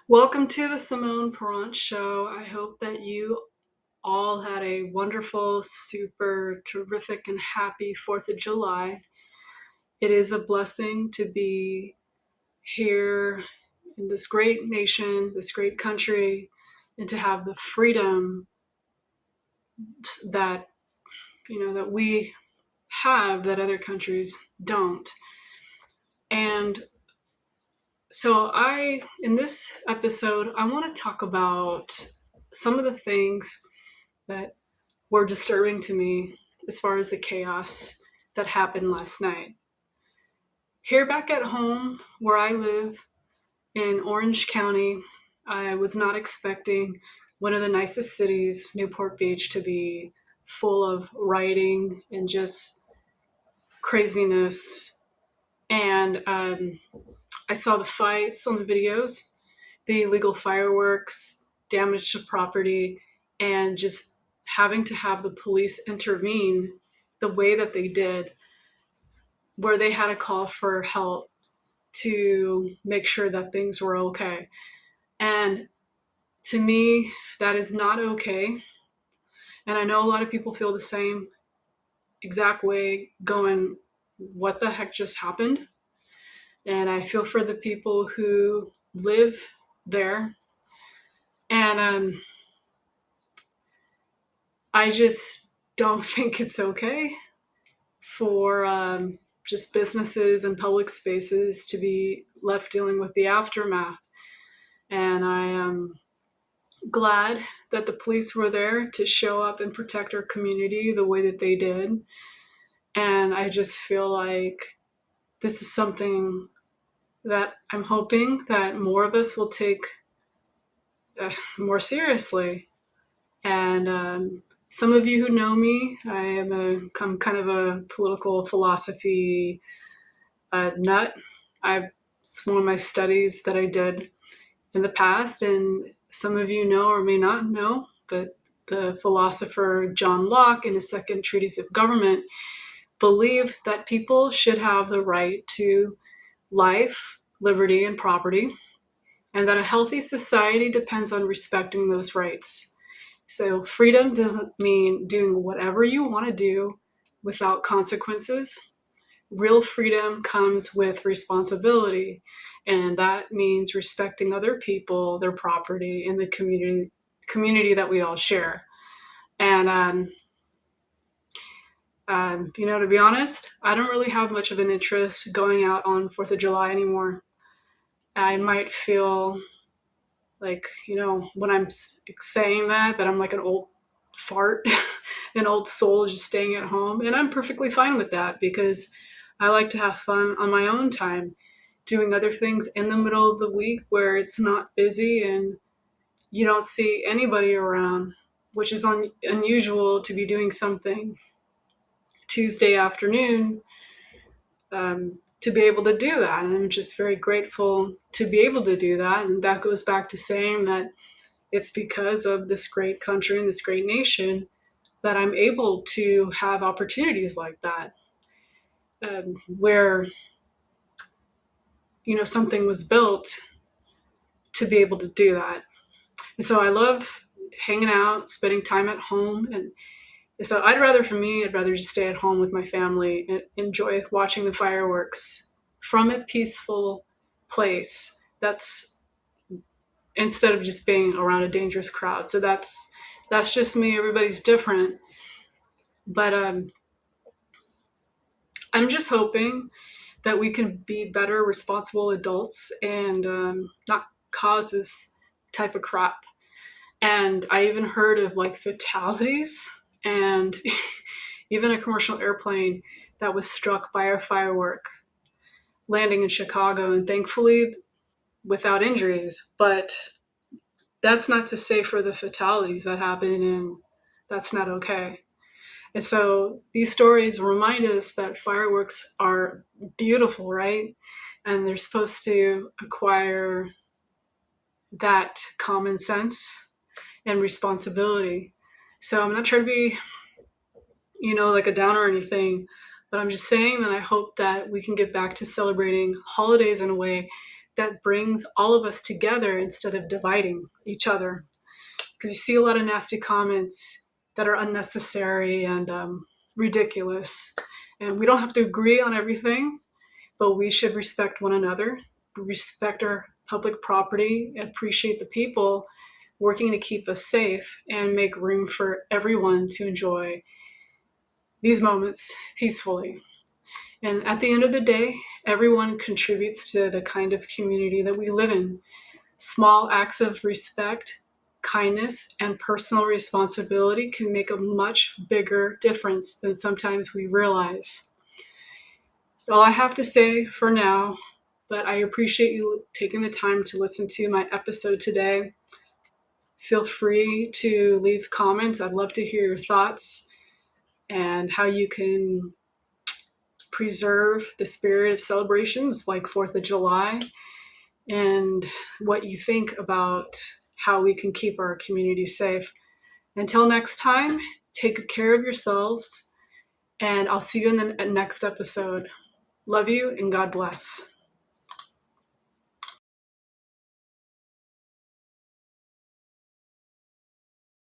Welcome to the Simone Peront Show. I hope that you all had a wonderful, super terrific, and happy 4th of July. It is a blessing to be here in this great nation, this great country, and to have the freedom that that we have that other countries don't. And so in this episode, I want to talk about some of the things that were disturbing to me as far as the chaos that happened last night. Here back at home where I live in Orange County, I was not expecting one of the nicest cities, Newport Beach, to be full of rioting and just craziness. And I saw the fights on the videos, the illegal fireworks, damage to property, and just having to have the police intervene the way that they did, where they had a call for help to make sure that things were okay. And to me, that is not okay. And I know a lot of people feel the same exact way, going, what the heck just happened? And I feel for the people who live there. And I just don't think it's okay for just businesses and public spaces to be left dealing with the aftermath. And I am glad that the police were there to show up and protect our community the way that they did. And I just feel like this is something that I'm hoping that more of us will take more seriously. And some of you who know me, I'm kind of a political philosophy nut. It's one of my studies that I did in the past, and some of you know or may not know, but the philosopher John Locke, in his second treatise of government, believed that people should have the right to life, liberty, and property, and that a healthy society depends on respecting those rights. So freedom doesn't mean doing whatever you want to do without consequences. Real freedom comes with responsibility, and that means respecting other people, their property, and the community that we all share. And to be honest, I don't really have much of an interest going out on 4th of July anymore. I might feel like, when I'm saying that I'm like an old fart, an old soul just staying at home. And I'm perfectly fine with that because I like to have fun on my own time, doing other things in the middle of the week where it's not busy and you don't see anybody around, which is unusual to be doing something Tuesday afternoon, to be able to do that. And I'm just very grateful to be able to do that. And that goes back to saying that it's because of this great country and this great nation that I'm able to have opportunities like that, where something was built to be able to do that. And so I love hanging out, spending time at home. And so I'd rather just stay at home with my family and enjoy watching the fireworks from a peaceful place. That's instead of just being around a dangerous crowd. So that's just me. Everybody's different. But I'm just hoping that we can be better, responsible adults and not cause this type of crap. And I even heard of like fatalities and even a commercial airplane that was struck by a firework landing in Chicago, and thankfully without injuries. But that's not to say for the fatalities that happen, and that's not okay. And so these stories remind us that fireworks are beautiful, right? And they're supposed to acquire that common sense and responsibility. So I'm not trying to be, like a downer or anything, but I'm just saying that I hope that we can get back to celebrating holidays in a way that brings all of us together instead of dividing each other. Because you see a lot of nasty comments that are unnecessary and ridiculous. And we don't have to agree on everything, but we should respect one another, respect our public property, appreciate the people working to keep us safe, and make room for everyone to enjoy these moments peacefully. And at the end of the day, everyone contributes to the kind of community that we live in. Small acts of respect, kindness, and personal responsibility can make a much bigger difference than sometimes we realize. That's all I have to say for now, but I appreciate you taking the time to listen to my episode today. Feel free to leave comments. I'd love to hear your thoughts and how you can preserve the spirit of celebrations like 4th of July, and what you think about how we can keep our community safe. Until next time, take care of yourselves, and I'll see you in the next episode. Love you and God bless.